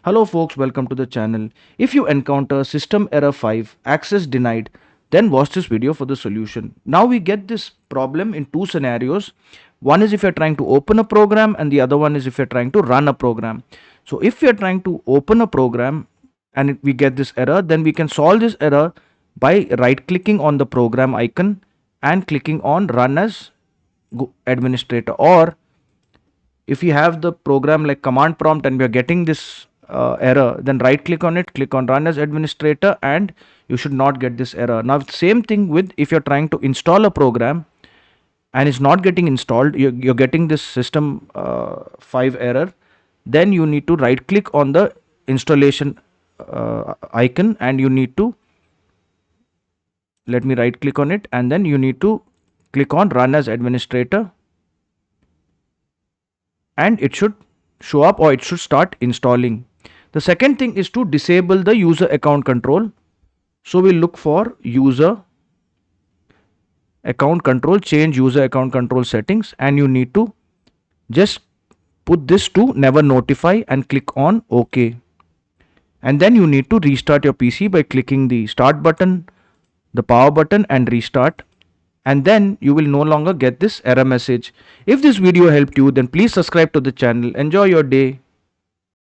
Hello folks, welcome to the channel. If you encounter system error 5, access denied, then watch this video for the solution. Now we get this problem in two scenarios. One is if you're trying to open a program and the other one is if you're trying to run a program. So if you're trying to open a program and we get this error, then we can solve this error by right clicking on the program icon and clicking on run as administrator, or if you have the program like command prompt and we are getting this error, then right click on it, click on run as administrator, and you should not get this error. Now same thing with if you're trying to install a program and it's not getting installed, you're getting this system 5 error, then you need to right click on the installation icon and you need to, let me right click on it, and then you need to click on run as administrator, and it should show up or it should start installing. The second thing is to disable the user account control. So we'll look for user account control, change user account control settings, and you need to just put this to never notify and click on OK. And then you need to restart your PC by clicking the start button, the power button, and restart. And then you will no longer get this error message. If this video helped you, then please subscribe to the channel. Enjoy your day.